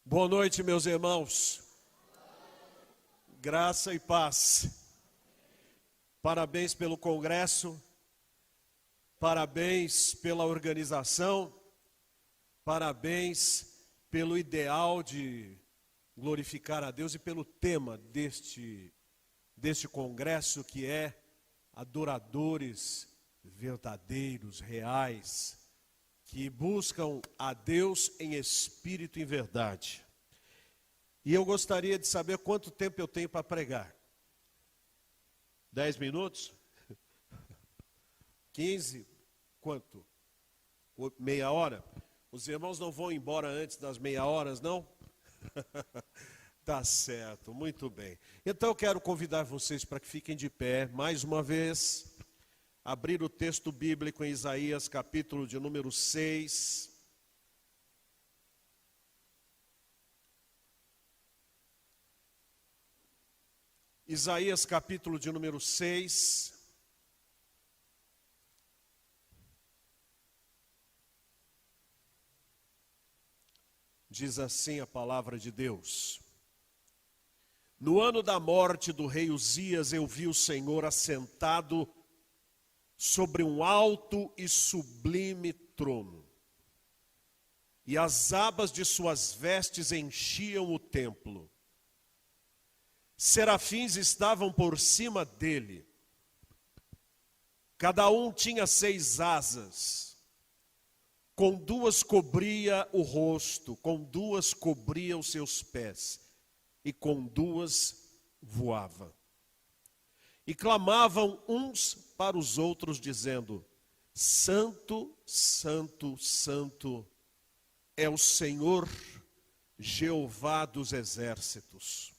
Boa noite, meus irmãos. Graça e paz. Parabéns pelo congresso, parabéns pela organização, parabéns pelo ideal de glorificar a Deus e pelo tema deste congresso, que é adoradores verdadeiros, reais, que buscam a Deus em espírito e em verdade. E eu gostaria de saber quanto tempo eu tenho para pregar. 10 minutos? 15? Quanto? Meia hora? Os irmãos não vão embora antes das meia horas, não? Tá certo, muito bem. Então eu quero convidar vocês para que fiquem de pé, mais uma vez. Abrir o texto bíblico em Isaías, capítulo de número 6. Isaías, capítulo de número 6. Diz assim a palavra de Deus: No ano da morte do rei Uzias, eu vi o Senhor assentado sobre um alto e sublime trono, e as abas de suas vestes enchiam o templo. Serafins estavam por cima dele, cada um tinha 6 asas, com 2 cobria o rosto, com 2 cobria os seus pés, e com 2 voava. E clamavam uns para os outros, dizendo: Santo, Santo, Santo é o Senhor, Jeová dos exércitos.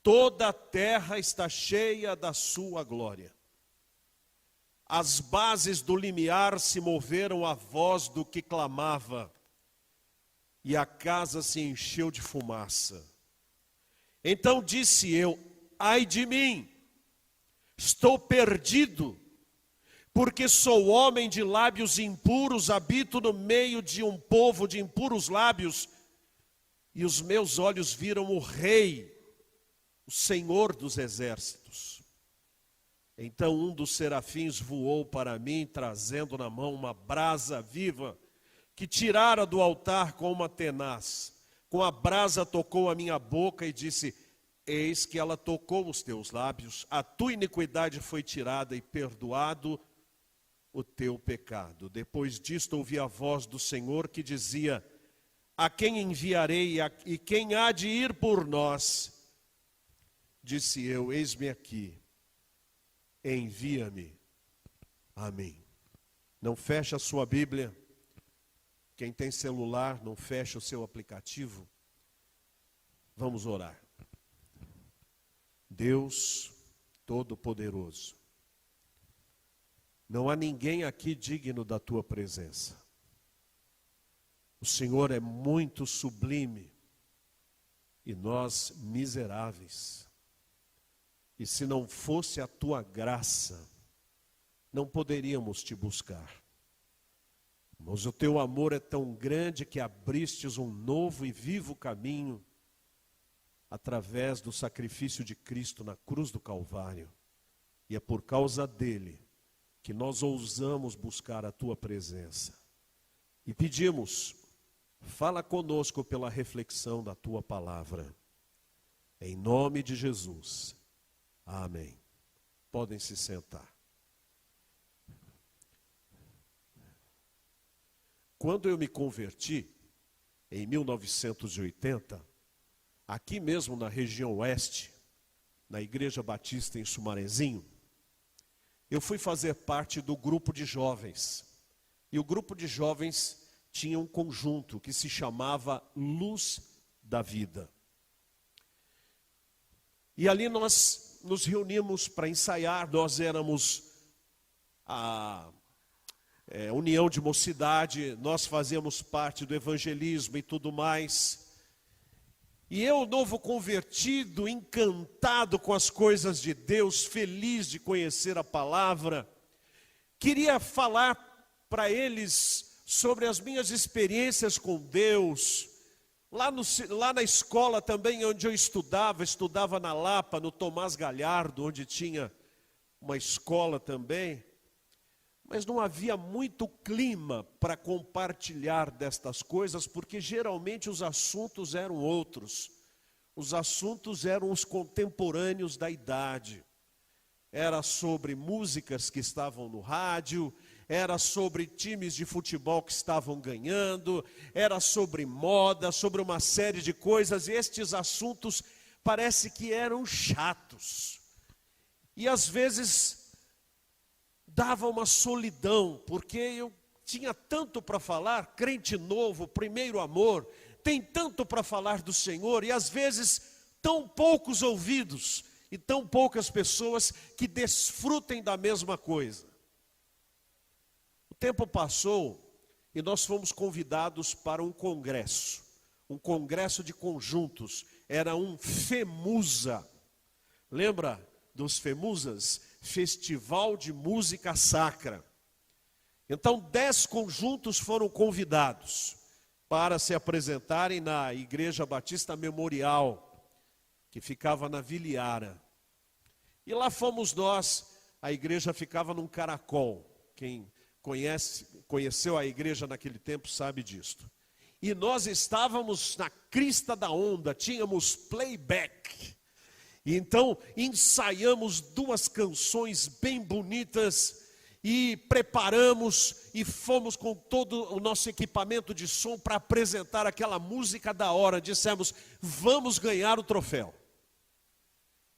Toda a terra está cheia da sua glória. As bases do limiar se moveram à voz do que clamava, e a casa se encheu de fumaça. Então disse eu: ai de mim! Estou perdido, porque sou homem de lábios impuros, habito no meio de um povo de impuros lábios, e os meus olhos viram o Rei, o Senhor dos exércitos. Então um dos serafins voou para mim, trazendo na mão uma brasa viva, que tirara do altar com uma tenaz. Com a brasa tocou a minha boca e disse: Eis que ela tocou os teus lábios, a tua iniquidade foi tirada e perdoado o teu pecado. Depois disto ouvi a voz do Senhor que dizia: A quem enviarei e quem há de ir por nós? Disse eu: Eis-me aqui, envia-me a mim. Não feche a sua Bíblia. Quem tem celular, não feche o seu aplicativo. Vamos orar. Deus Todo-Poderoso, não há ninguém aqui digno da tua presença. O Senhor é muito sublime e nós miseráveis. E se não fosse a tua graça, não poderíamos te buscar. Mas o teu amor é tão grande que abristes um novo e vivo caminho através do sacrifício de Cristo na cruz do Calvário. E é por causa dele que nós ousamos buscar a tua presença. E pedimos: fala conosco pela reflexão da tua palavra. Em nome de Jesus. Amém. Podem se sentar. Quando eu me converti, em 1980, aqui mesmo na região oeste, na Igreja Batista em Sumarezinho, eu fui fazer parte do grupo de jovens. E o grupo de jovens tinha um conjunto que se chamava Luz da Vida. E ali nós nos reunimos para ensaiar. Nós éramos a União de Mocidade, nós fazíamos parte do evangelismo e tudo mais. E eu, novo convertido, encantado com as coisas de Deus, feliz de conhecer a palavra, queria falar para eles sobre as minhas experiências com Deus, Lá na escola também, onde eu estudava na Lapa, no Tomás Galhardo, onde tinha uma escola também, mas não havia muito clima para compartilhar destas coisas, porque geralmente os assuntos eram outros. Os assuntos eram os contemporâneos da idade. Era sobre músicas que estavam no rádio, era sobre times de futebol que estavam ganhando, era sobre moda, sobre uma série de coisas, e estes assuntos parece que eram chatos. E às vezes dava uma solidão, porque eu tinha tanto para falar, crente novo, primeiro amor, tem tanto para falar do Senhor, e às vezes tão poucos ouvidos, e tão poucas pessoas que desfrutem da mesma coisa. O tempo passou e nós fomos convidados para um congresso de conjuntos, era um FEMUSA. Lembra dos FEMUSAs? Festival de Música Sacra. Então 10 conjuntos foram convidados para se apresentarem na Igreja Batista Memorial, que ficava na Vila Iara. E lá fomos nós, a igreja ficava num caracol. Quem conheceu a igreja naquele tempo sabe disto. E nós estávamos na crista da onda, tínhamos playback. E então ensaiamos 2 canções bem bonitas e preparamos e fomos com todo o nosso equipamento de som para apresentar aquela música da hora. Dissemos, vamos ganhar o troféu.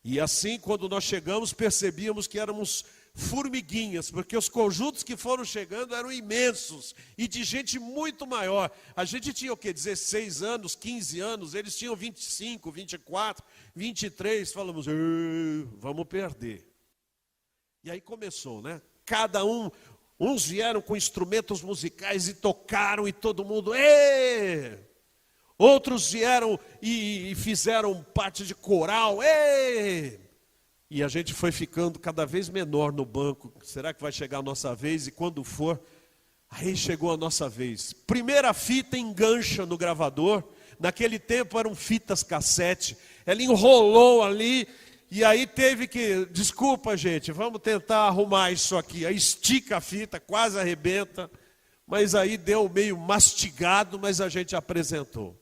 E assim, quando nós chegamos, percebíamos que éramos formiguinhas, porque os conjuntos que foram chegando eram imensos e de gente muito maior. A gente tinha o quê? 16 anos, 15 anos, eles tinham 25, 24, 23. Falamos, vamos perder. E aí começou, né? Cada uns vieram com instrumentos musicais e tocaram e todo mundo, êêê! Outros vieram e fizeram parte de coral, êêê! E a gente foi ficando cada vez menor no banco. Será que vai chegar a nossa vez? E quando for, aí chegou a nossa vez. Primeira fita engancha no gravador. Naquele tempo eram fitas cassete. Ela enrolou ali e aí teve que... Desculpa, gente, vamos tentar arrumar isso aqui. Aí estica a fita, quase arrebenta. Mas aí deu meio mastigado, mas a gente apresentou.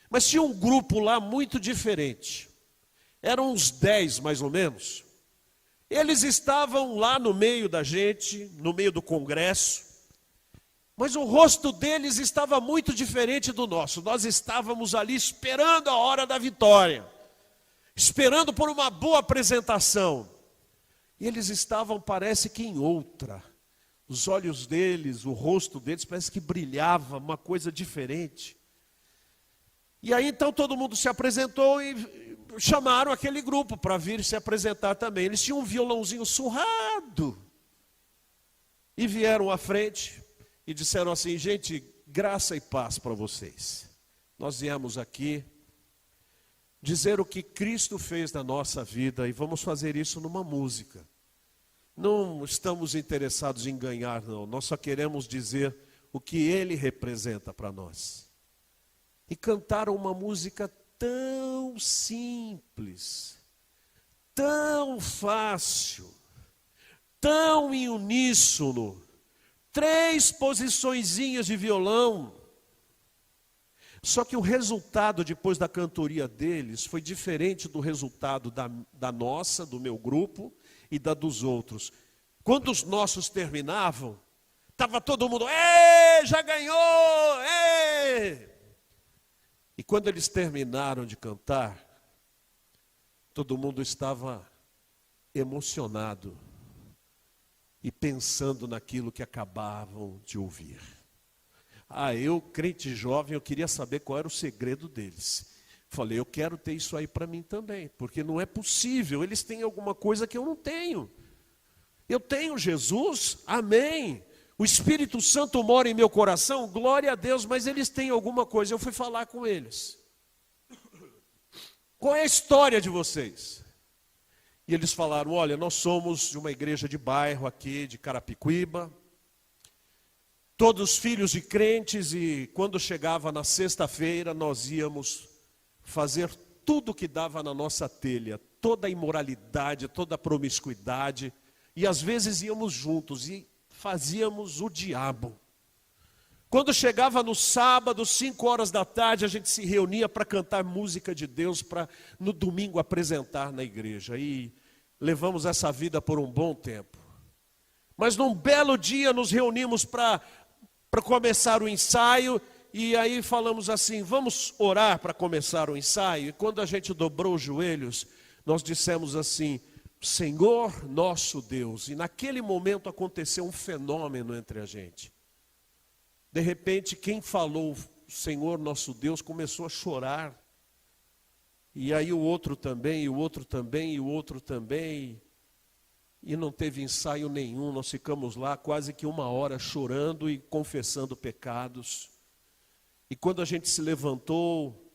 Mas tinha um grupo lá muito diferente. Eram uns 10 mais ou menos. Eles estavam lá no meio da gente, no meio do congresso. Mas o rosto deles estava muito diferente do nosso. Nós estávamos ali esperando a hora da vitória. Esperando por uma boa apresentação. E eles estavam, parece que em outra. Os olhos deles, o rosto deles, parece que brilhava, uma coisa diferente. E aí então todo mundo se apresentou e chamaram aquele grupo para vir se apresentar também. Eles tinham um violãozinho surrado. E vieram à frente e disseram assim, gente, graça e paz para vocês. Nós viemos aqui dizer o que Cristo fez na nossa vida e vamos fazer isso numa música. Não estamos interessados em ganhar, não. Nós só queremos dizer o que Ele representa para nós. E cantaram uma música tão simples, tão fácil, tão em uníssono, 3 posiçõezinhas de violão. Só que o resultado depois da cantoria deles foi diferente do resultado da nossa, do meu grupo e da dos outros. Quando os nossos terminavam, estava todo mundo, ê, já ganhou, ê! E quando eles terminaram de cantar, todo mundo estava emocionado e pensando naquilo que acabavam de ouvir. Eu, crente jovem, eu queria saber qual era o segredo deles. Falei, eu quero ter isso aí para mim também, porque não é possível, eles têm alguma coisa que eu não tenho. Eu tenho Jesus, amém. O Espírito Santo mora em meu coração, glória a Deus, mas eles têm alguma coisa. Eu fui falar com eles. Qual é a história de vocês? E eles falaram, olha, nós somos de uma igreja de bairro aqui, de Carapicuíba. todos filhos de crentes, e quando chegava na sexta-feira, nós íamos fazer tudo que dava na nossa telha, toda a imoralidade, toda a promiscuidade, e às vezes íamos juntos e fazíamos o diabo. Quando chegava no sábado, 5 horas da tarde, a gente se reunia para cantar música de Deus, para no domingo apresentar na igreja. E levamos essa vida por um bom tempo. Mas num belo dia nos reunimos para começar o ensaio, e aí falamos assim, vamos orar para começar o ensaio. E quando a gente dobrou os joelhos, nós dissemos assim, Senhor nosso Deus. E naquele momento aconteceu um fenômeno entre a gente. De repente, quem falou Senhor nosso Deus começou a chorar. E aí o outro também, e o outro também, e o outro também. E não teve ensaio nenhum, nós ficamos lá quase que 1 hora chorando e confessando pecados. E quando a gente se levantou,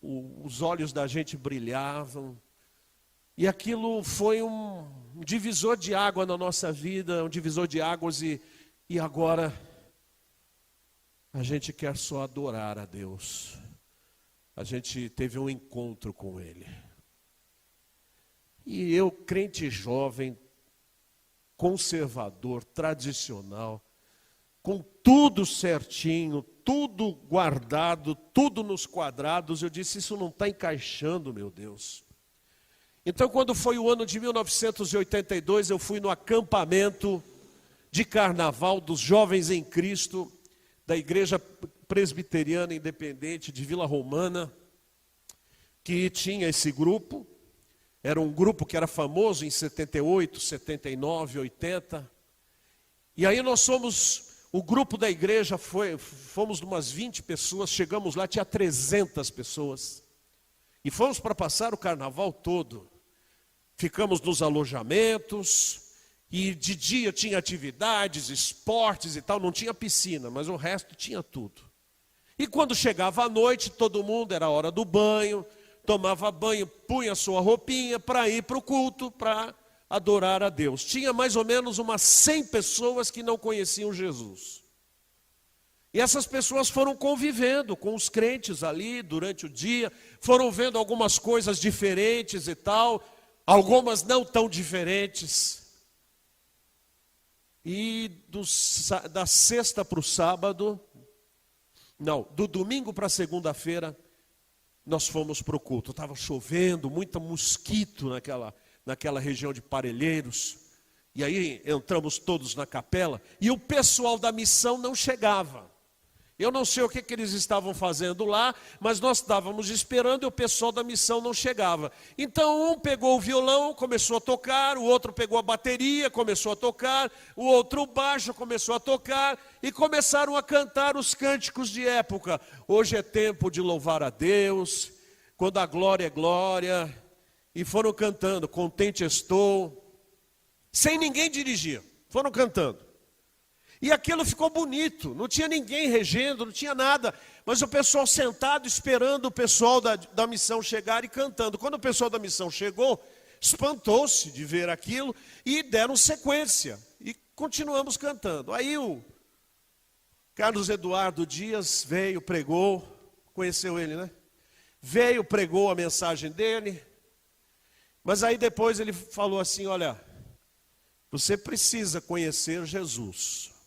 os olhos da gente brilhavam. E aquilo foi um divisor de água na nossa vida, um divisor de águas, e agora a gente quer só adorar a Deus. A gente teve um encontro com Ele. E eu, crente jovem, conservador, tradicional, com tudo certinho, tudo guardado, tudo nos quadrados, eu disse, isso não está encaixando, meu Deus. Então, quando foi o ano de 1982, eu fui no acampamento de carnaval dos jovens em Cristo, da Igreja Presbiteriana Independente de Vila Romana, que tinha esse grupo. Era um grupo que era famoso em 78, 79, 80. E aí nós somos, o grupo da igreja fomos umas 20 pessoas, chegamos lá, tinha 300 pessoas. E fomos para passar o carnaval todo. Ficamos nos alojamentos, e de dia tinha atividades, esportes e tal, não tinha piscina, mas o resto tinha tudo. E quando chegava a noite, todo mundo, era a hora do banho, tomava banho, punha sua roupinha para ir para o culto, para adorar a Deus. Tinha mais ou menos umas 100 pessoas que não conheciam Jesus. E essas pessoas foram convivendo com os crentes ali durante o dia, foram vendo algumas coisas diferentes e tal, algumas não tão diferentes. E da sexta para o sábado, não, do domingo para a segunda-feira, nós fomos para o culto. Estava chovendo, muito mosquito naquela região de Parelheiros. E aí entramos todos na capela e o pessoal da missão não chegava. Eu não sei o que eles estavam fazendo lá, mas nós estávamos esperando e o pessoal da missão não chegava. Então um pegou o violão, começou a tocar, o outro pegou a bateria, começou a tocar, o outro o baixo começou a tocar e começaram a cantar os cânticos de época. Hoje é tempo de louvar a Deus, quando a glória é glória, e foram cantando, contente estou, sem ninguém dirigir, foram cantando. E aquilo ficou bonito, não tinha ninguém regendo, não tinha nada, mas o pessoal sentado esperando o pessoal da missão chegar e cantando. Quando o pessoal da missão chegou, espantou-se de ver aquilo e deram sequência, e continuamos cantando. Aí o Carlos Eduardo Dias veio, pregou, conheceu ele, né? Veio, pregou a mensagem dele, mas aí depois ele falou assim, olha, você precisa conhecer Jesus.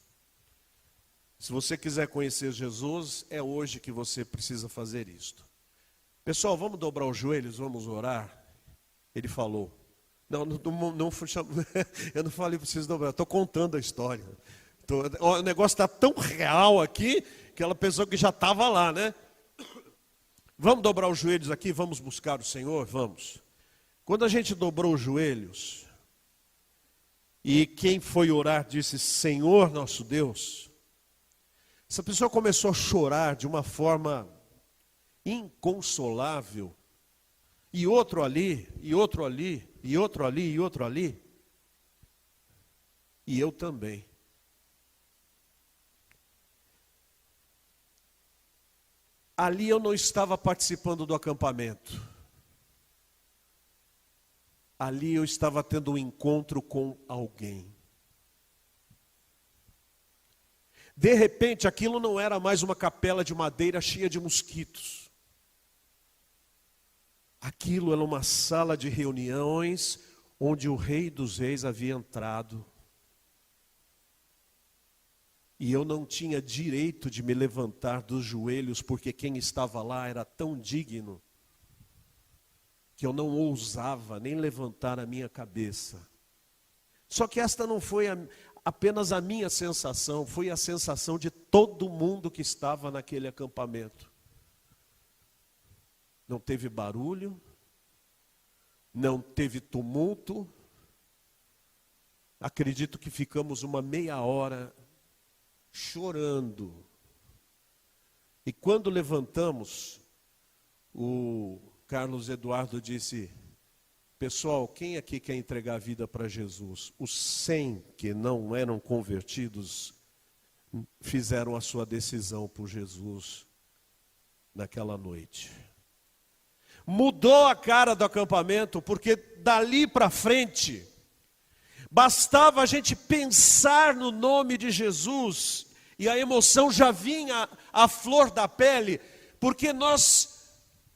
Se você quiser conhecer Jesus, é hoje que você precisa fazer isto. Pessoal, vamos dobrar os joelhos, vamos orar? Ele falou. Não eu não falei para vocês dobrar, estou contando a história. O negócio está tão real aqui, que ela pensou que já estava lá, né? Vamos dobrar os joelhos aqui, vamos buscar o Senhor? Vamos. Quando a gente dobrou os joelhos, e quem foi orar disse, Senhor nosso Deus, essa pessoa começou a chorar de uma forma inconsolável. E outro ali, e outro ali, e outro ali, e outro ali. E eu também. Ali eu não estava participando do acampamento. Ali eu estava tendo um encontro com alguém. De repente, aquilo não era mais uma capela de madeira cheia de mosquitos. Aquilo era uma sala de reuniões onde o Rei dos Reis havia entrado. E eu não tinha direito de me levantar dos joelhos, porque quem estava lá era tão digno, que eu não ousava nem levantar a minha cabeça. Só que esta não foi apenas a minha sensação, foi a sensação de todo mundo que estava naquele acampamento. Não teve barulho, não teve tumulto. Acredito que ficamos uma meia hora chorando. E quando levantamos, o Carlos Eduardo disse: pessoal, quem aqui quer entregar a vida para Jesus? Os 100 que não eram convertidos fizeram a sua decisão por Jesus naquela noite. Mudou a cara do acampamento, porque dali para frente, bastava a gente pensar no nome de Jesus, e a emoção já vinha à flor da pele, porque nós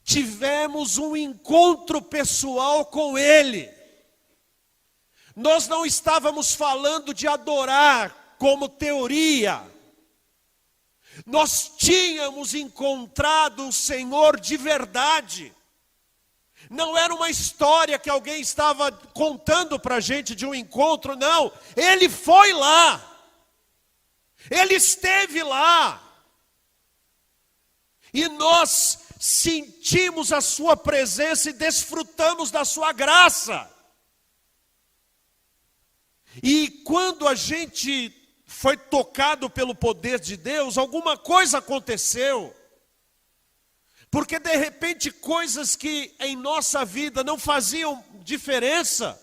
tivemos um encontro pessoal com Ele. Nós não estávamos falando de adorar como teoria. Nós tínhamos encontrado o Senhor de verdade. Não era uma história que alguém estava contando para a gente de um encontro, não. Ele foi lá. Ele esteve lá. E nós sentimos a sua presença e desfrutamos da sua graça. E quando a gente foi tocado pelo poder de Deus, alguma coisa aconteceu. Porque de repente coisas que em nossa vida não faziam diferença,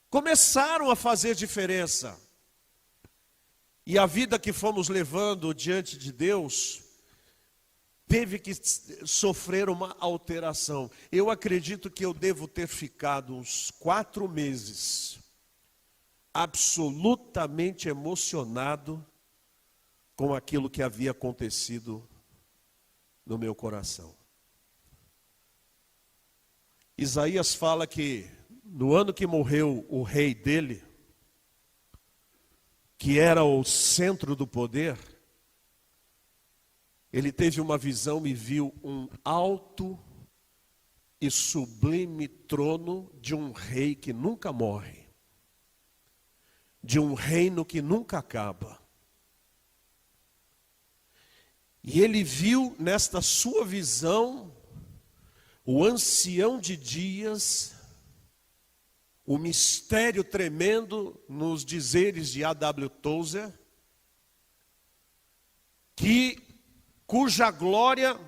começaram a fazer diferença. E a vida que fomos levando diante de Deus teve que sofrer uma alteração. Eu acredito que eu devo ter ficado uns 4 meses absolutamente emocionado com aquilo que havia acontecido no meu coração. Isaías fala que no ano que morreu o rei dele, que era o centro do poder, ele teve uma visão e viu um alto e sublime trono de um rei que nunca morre, de um reino que nunca acaba. E ele viu nesta sua visão o ancião de dias, o mistério tremendo nos dizeres de A.W. Tozer, cuja glória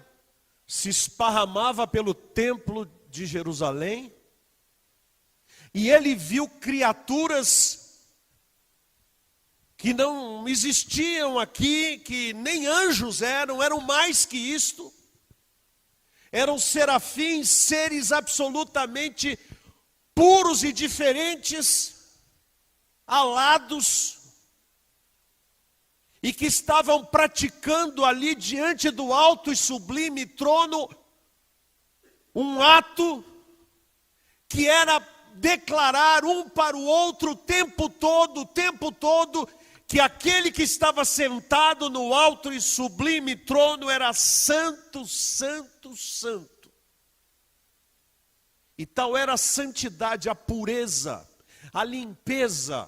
se esparramava pelo templo de Jerusalém, e ele viu criaturas que não existiam aqui, que nem anjos eram mais que isto. Eram serafins, seres absolutamente puros e diferentes, alados, e que estavam praticando ali diante do alto e sublime trono um ato que era declarar um para o outro o tempo todo, que aquele que estava sentado no alto e sublime trono era santo, santo, santo. E tal era a santidade, a pureza, a limpeza,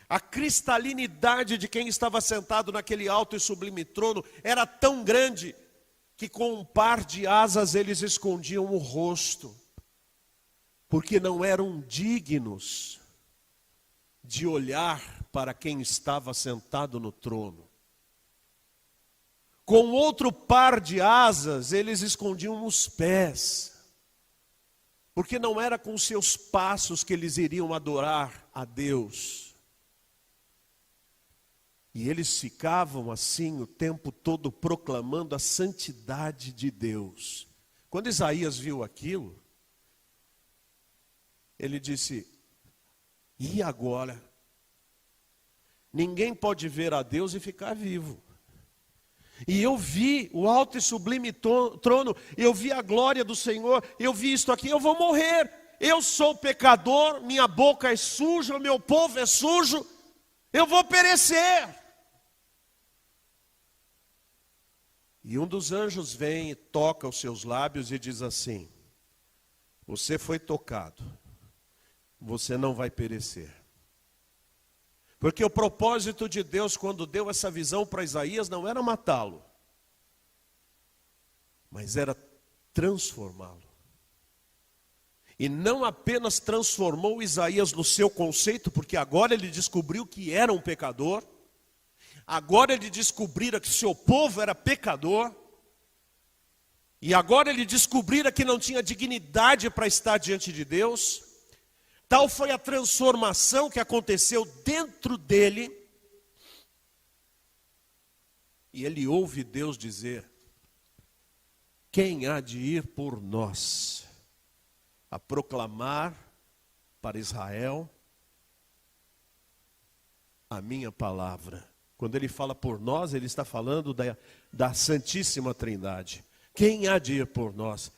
a cristalinidade de quem estava sentado naquele alto e sublime trono era tão grande que com um par de asas eles escondiam o rosto, porque não eram dignos de olhar para quem estava sentado no trono. Com outro par de asas, eles escondiam os pés, porque não era com seus passos que eles iriam adorar a Deus. E eles ficavam assim o tempo todo proclamando a santidade de Deus. Quando Isaías viu aquilo, ele disse: e agora? Ninguém pode ver a Deus e ficar vivo. E eu vi o alto e sublime trono, eu vi a glória do Senhor, eu vi isto aqui, eu vou morrer. Eu sou pecador, minha boca é suja, meu povo é sujo, eu vou perecer. E um dos anjos vem e toca os seus lábios e diz assim: você foi tocado, você não vai perecer. Porque o propósito de Deus, quando deu essa visão para Isaías, não era matá-lo, mas era transformá-lo. E não apenas transformou Isaías no seu conceito, porque agora ele descobriu que era um pecador, agora ele descobrira que seu povo era pecador, e agora ele descobrira que não tinha dignidade para estar diante de Deus. Tal foi a transformação que aconteceu dentro dele. E ele ouve Deus dizer: quem há de ir por nós a proclamar para Israel a minha palavra? Quando ele fala por nós, ele está falando da Santíssima Trindade. Quem há de ir por nós?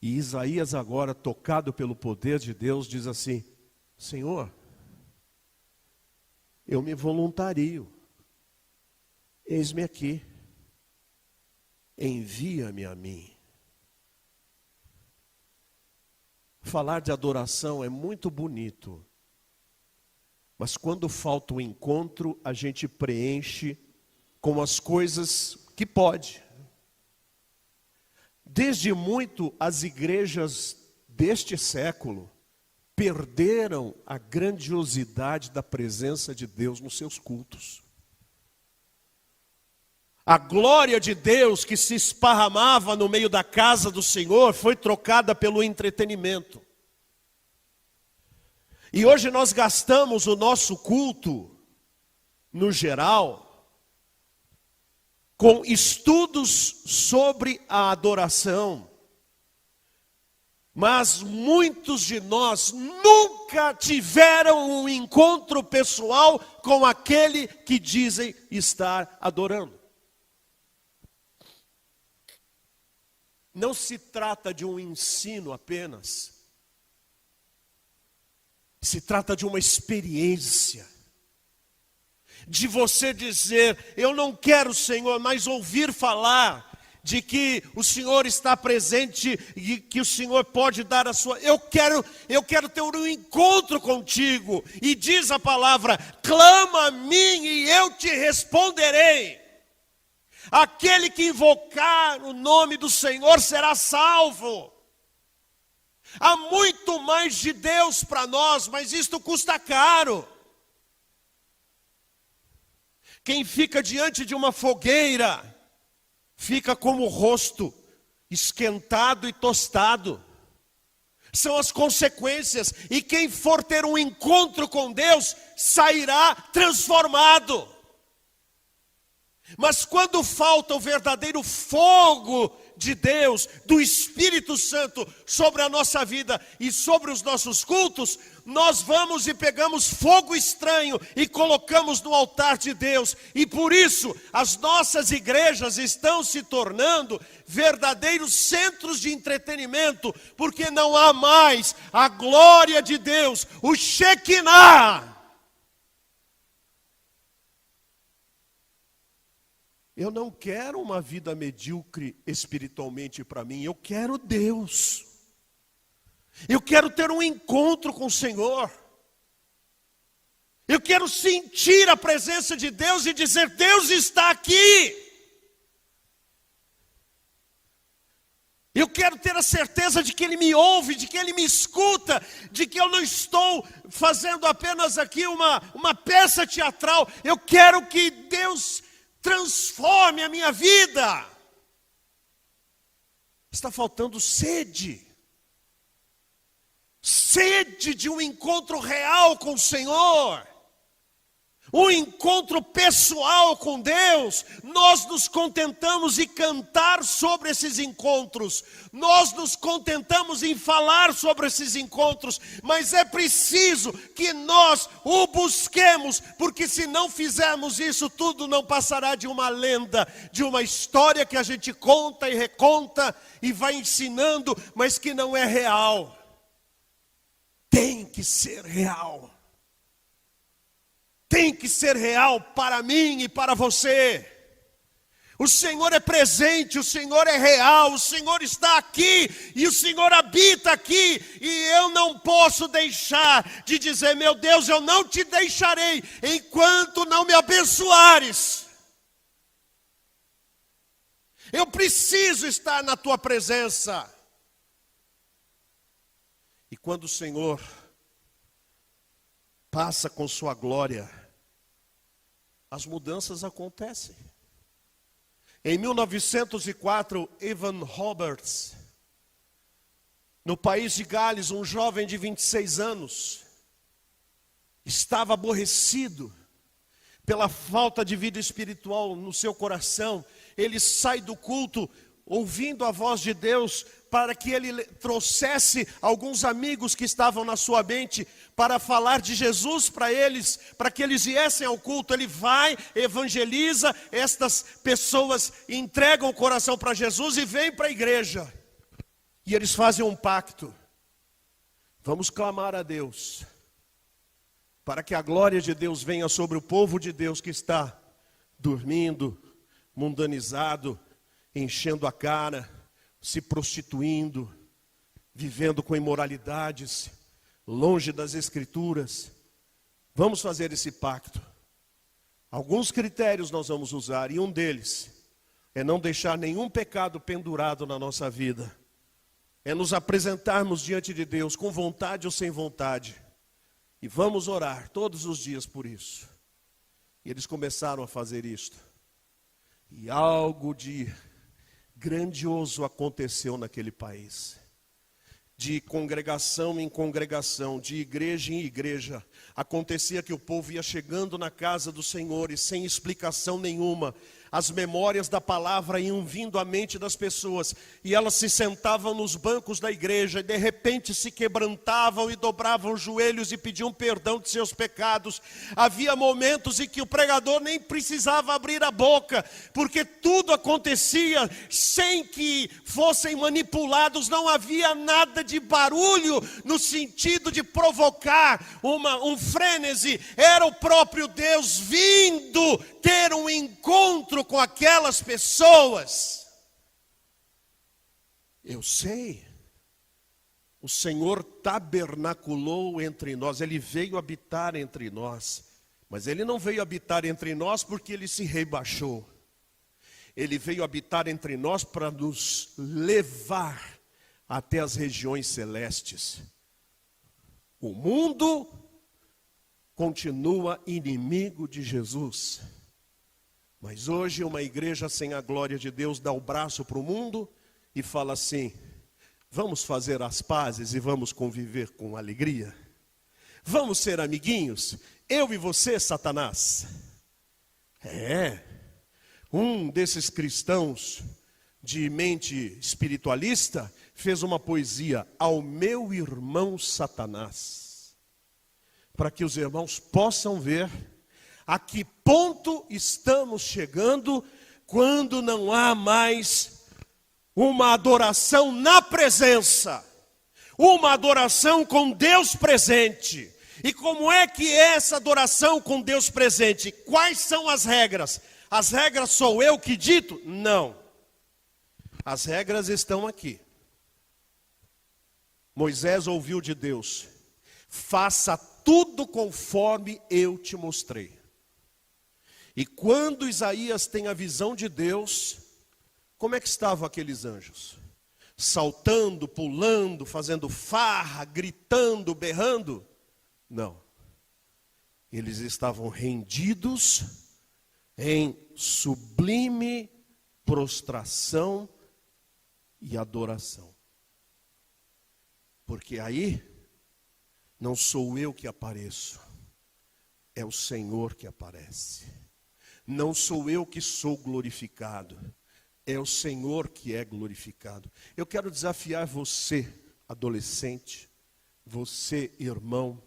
E Isaías, agora tocado pelo poder de Deus, diz assim: Senhor, eu me voluntario, eis-me aqui, envia-me a mim. Falar de adoração é muito bonito, mas quando falta o encontro, a gente preenche com as coisas que pode. Desde muito, as igrejas deste século perderam a grandiosidade da presença de Deus nos seus cultos. A glória de Deus que se esparramava no meio da casa do Senhor foi trocada pelo entretenimento. E hoje nós gastamos o nosso culto, no geral, com estudos sobre a adoração. Mas muitos de nós nunca tiveram um encontro pessoal com aquele que dizem estar adorando. Não se trata de um ensino apenas. Se trata de uma experiência. De você dizer: eu não quero, Senhor, mais ouvir falar de que o Senhor está presente e que o Senhor pode dar a sua... Eu quero ter um encontro contigo. E diz a palavra: clama a mim e eu te responderei. Aquele que invocar o nome do Senhor será salvo. Há muito mais de Deus para nós, mas isto custa caro. Quem fica diante de uma fogueira fica com o rosto esquentado e tostado. São as consequências. E quem for ter um encontro com Deus sairá transformado. Mas quando falta o verdadeiro fogo de Deus, do Espírito Santo sobre a nossa vida e sobre os nossos cultos, nós vamos e pegamos fogo estranho e colocamos no altar de Deus. E por isso as nossas igrejas estão se tornando verdadeiros centros de entretenimento, porque não há mais a glória de Deus, o Shekinah. Eu não quero uma vida medíocre espiritualmente para mim, eu quero Deus. Eu quero ter um encontro com o Senhor. Eu quero sentir a presença de Deus e dizer: Deus está aqui. Eu quero ter a certeza de que Ele me ouve, de que Ele me escuta, de que eu não estou fazendo apenas aqui uma peça teatral. Eu quero que Deus transforme a minha vida. Está faltando sede. Sede de um encontro real com o Senhor. um encontro pessoal com Deus, nós nos contentamos em cantar sobre esses encontros, nós nos contentamos em falar sobre esses encontros, mas é preciso que nós o busquemos, porque se não fizermos isso, tudo não passará de uma lenda, de uma história que a gente conta e reconta e vai ensinando, mas que não é real. Tem que ser real. Tem que ser real para mim e para você. O Senhor é presente, o Senhor é real, o Senhor está aqui e o Senhor habita aqui. E eu não posso deixar de dizer: meu Deus, eu não te deixarei enquanto não me abençoares. Eu preciso estar na tua presença. E quando o Senhor passa com sua glória, as mudanças acontecem. Em 1904, Evan Roberts, no país de Gales, um jovem de 26 anos, estava aborrecido pela falta de vida espiritual no seu coração. Ele sai do culto ouvindo a voz de Deus para que ele trouxesse alguns amigos que estavam na sua mente para falar de Jesus para eles, para que eles viessem ao culto. Ele vai, evangeliza, estas pessoas entregam o coração para Jesus e vêm para a igreja. E eles fazem um pacto: vamos clamar a Deus, para que a glória de Deus venha sobre o povo de Deus que está dormindo, mundanizado, enchendo a cara, se prostituindo, vivendo com imoralidades, longe das Escrituras. Vamos fazer esse pacto. Alguns critérios nós vamos usar, e um deles é não deixar nenhum pecado pendurado na nossa vida. É nos apresentarmos diante de Deus com vontade ou sem vontade. E vamos orar todos os dias por isso. E eles começaram a fazer isto. E algo de grandioso aconteceu naquele país. De congregação em congregação, de igreja em igreja, acontecia que o povo ia chegando na casa do Senhor e sem explicação nenhuma, as memórias da palavra iam vindo à mente das pessoas, e elas se sentavam nos bancos da igreja, e de repente se quebrantavam e dobravam os joelhos e pediam perdão de seus pecados. Havia momentos em que o pregador nem precisava abrir a boca, porque tudo acontecia sem que fossem manipulados, não havia nada de barulho no sentido de provocar um frenesi, era o próprio Deus vindo ter um encontro com aquelas pessoas. Eu sei, o Senhor tabernaculou entre nós, Ele veio habitar entre nós, mas Ele não veio habitar entre nós porque Ele se rebaixou. Ele veio habitar entre nós para nos levar até as regiões celestes. O mundo continua inimigo de Jesus. Mas hoje uma igreja sem a glória de Deus dá o braço para o mundo e fala assim: vamos fazer as pazes e vamos conviver com alegria? Vamos ser amiguinhos? Eu e você, Satanás. Um desses cristãos de mente espiritualista fez uma poesia: ao meu irmão Satanás, para que os irmãos possam ver a que ponto estamos chegando quando não há mais uma adoração na presença, uma adoração com Deus presente. E como é que é essa adoração com Deus presente? Quais são as regras? As regras sou eu que dito? Não. As regras estão aqui. Moisés ouviu de Deus: faça tudo conforme eu te mostrei. E quando Isaías tem a visão de Deus, como é que estavam aqueles anjos? Saltando, pulando, fazendo farra, gritando, berrando? Não. Eles estavam rendidos em sublime prostração e adoração. Porque aí não sou eu que apareço, é o Senhor que aparece. Não sou eu que sou glorificado, é o Senhor que é glorificado. Eu quero desafiar você, adolescente, você, irmão,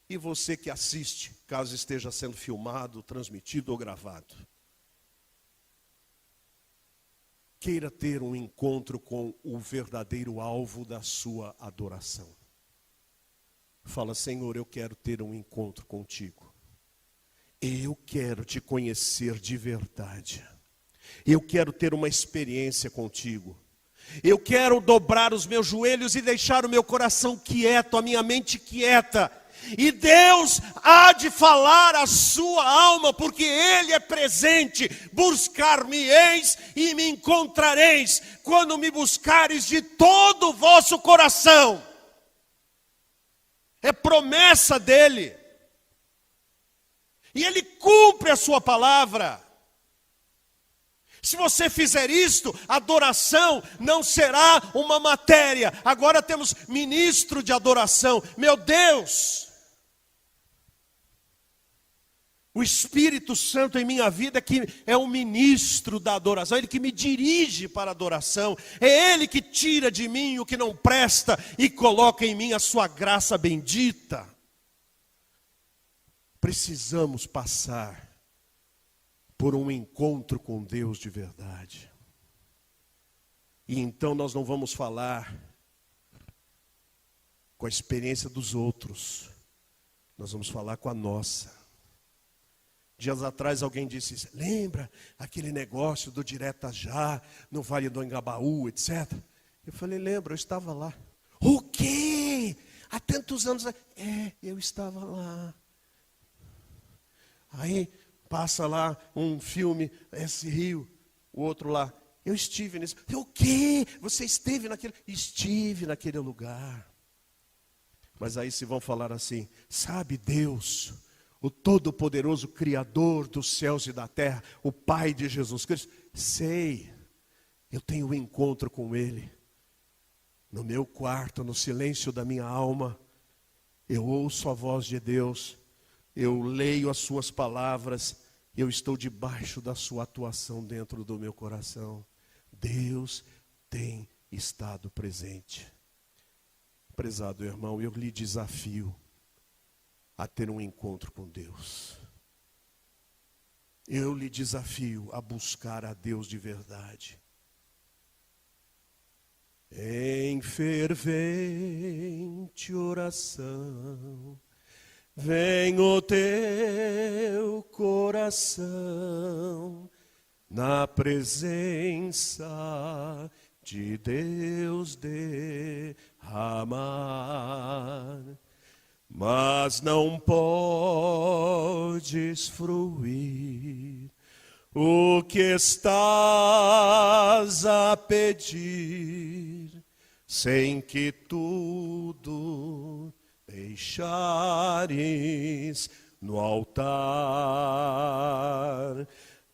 e você que assiste, caso esteja sendo filmado, transmitido ou gravado. Queira ter um encontro com o verdadeiro alvo da sua adoração. Fala: Senhor, eu quero ter um encontro contigo. Eu quero te conhecer de verdade. Eu quero ter uma experiência contigo. Eu quero dobrar os meus joelhos e deixar o meu coração quieto, a minha mente quieta. E Deus há de falar à sua alma, porque Ele é presente. Buscar-me-eis e me encontrareis, quando me buscares de todo o vosso coração. É promessa dEle. E Ele cumpre a sua palavra. Se você fizer isto, adoração não será uma matéria. Agora temos ministro de adoração. Meu Deus! O Espírito Santo em minha vida que é o ministro da adoração. Ele que me dirige para a adoração. É Ele que tira de mim o que não presta e coloca em mim a sua graça bendita. Precisamos passar por um encontro com Deus de verdade. E então nós não vamos falar com a experiência dos outros. Nós vamos falar com a nossa. Dias atrás alguém disse: lembra aquele negócio do Direta Já, no Vale do Engabaú, etc. Eu falei: lembro, eu estava lá. O quê? Há tantos anos? Eu estava lá. Aí passa lá um filme, esse Rio, o outro lá. Eu estive nesse. O quê? Você esteve naquele? Estive naquele lugar. Mas aí se vão falar assim: sabe Deus, o Todo-Poderoso Criador dos céus e da terra, o Pai de Jesus Cristo? Sei, eu tenho um encontro com Ele. No meu quarto, no silêncio da minha alma, eu ouço a voz de Deus, eu leio as suas palavras, eu estou debaixo da sua atuação dentro do meu coração. Deus tem estado presente. Prezado irmão, eu lhe desafio a ter um encontro com Deus. Eu lhe desafio a buscar a Deus de verdade. Em fervente oração, vem o teu coração na presença de Deus derramar. Mas não podes fruir o que estás a pedir, sem que tudo deixares no altar.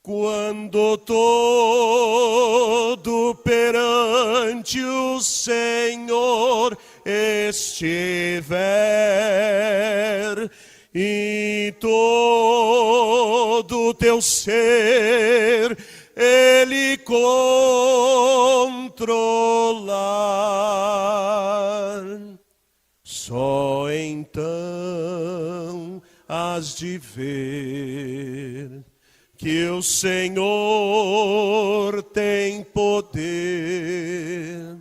Quando todo perante o Senhor estiver, e todo teu ser Ele controlar, só então has de ver que o Senhor tem poder,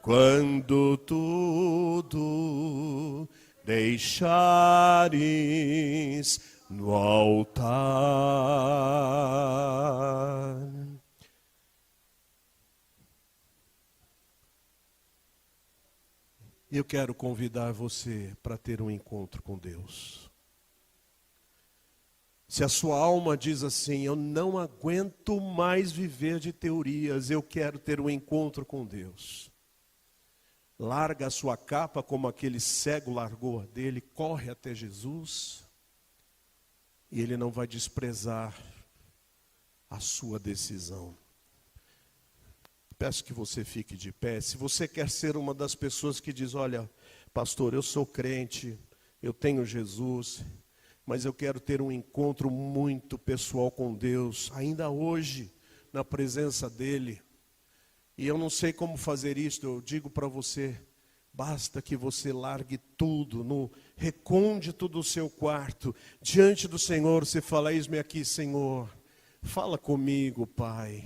quando tudo deixares no altar. Eu quero convidar você para ter um encontro com Deus. Se a sua alma diz assim: eu não aguento mais viver de teorias, eu quero ter um encontro com Deus. Larga a sua capa como aquele cego largou a dele, corre até Jesus, e Ele não vai desprezar a sua decisão. Peço que você fique de pé. Se você quer ser uma das pessoas que diz: olha, pastor, eu sou crente, eu tenho Jesus, mas eu quero ter um encontro muito pessoal com Deus, ainda hoje, na presença dEle. E eu não sei como fazer isso, eu digo para você, basta que você largue tudo no recôndito do seu quarto, diante do Senhor, você fala, eis-me aqui, Senhor, fala comigo, Pai,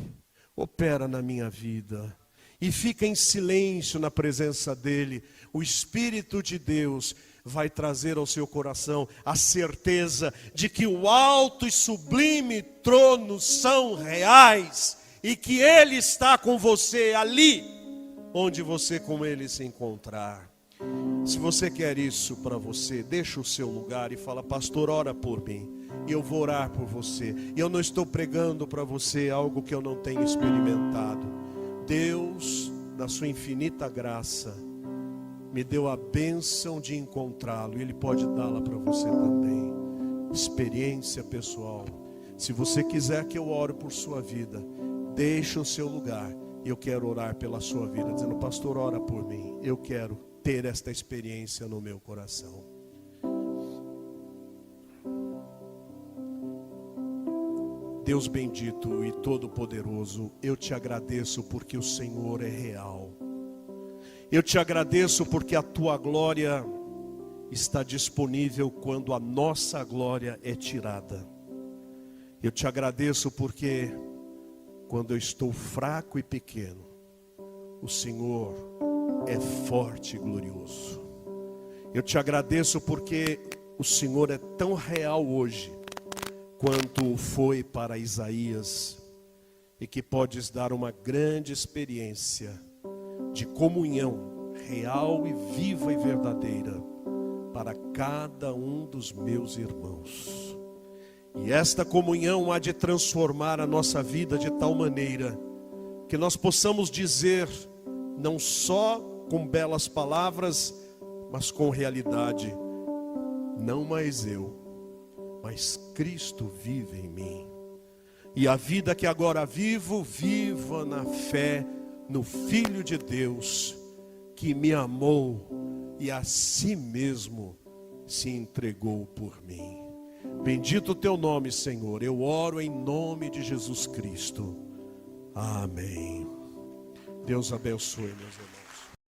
opera na minha vida. E fica em silêncio na presença dEle. O Espírito de Deus vai trazer ao seu coração a certeza de que o alto e sublime trono são reais e que Ele está com você ali, onde você com Ele se encontrar. Se você quer isso para você, deixa o seu lugar e fala, pastor, ora por mim. E eu vou orar por você. E eu não estou pregando para você algo que eu não tenho experimentado. Deus, na sua infinita graça, me deu a bênção de encontrá-lo. E Ele pode dá-la para você também. Experiência pessoal. Se você quiser que eu ore por sua vida, deixa o seu lugar. E eu quero orar pela sua vida, dizendo, pastor, ora por mim. Eu quero ter esta experiência no meu coração. Deus bendito e todo-poderoso, eu te agradeço porque o Senhor é real. Eu te agradeço porque a tua glória está disponível quando a nossa glória é tirada. Eu te agradeço porque quando eu estou fraco e pequeno, o Senhor é forte e glorioso. Eu te agradeço porque o Senhor é tão real hoje quanto foi para Isaías, e que podes dar uma grande experiência de comunhão real e viva e verdadeira para cada um dos meus irmãos. E esta comunhão há de transformar a nossa vida de tal maneira que nós possamos dizer, não só com belas palavras, mas com realidade, não mais eu, mas Cristo vive em mim. E a vida que agora vivo, viva na fé no Filho de Deus, que me amou e a si mesmo se entregou por mim. Bendito o teu nome, Senhor. Eu oro em nome de Jesus Cristo. Amém. Deus abençoe, meus irmãos.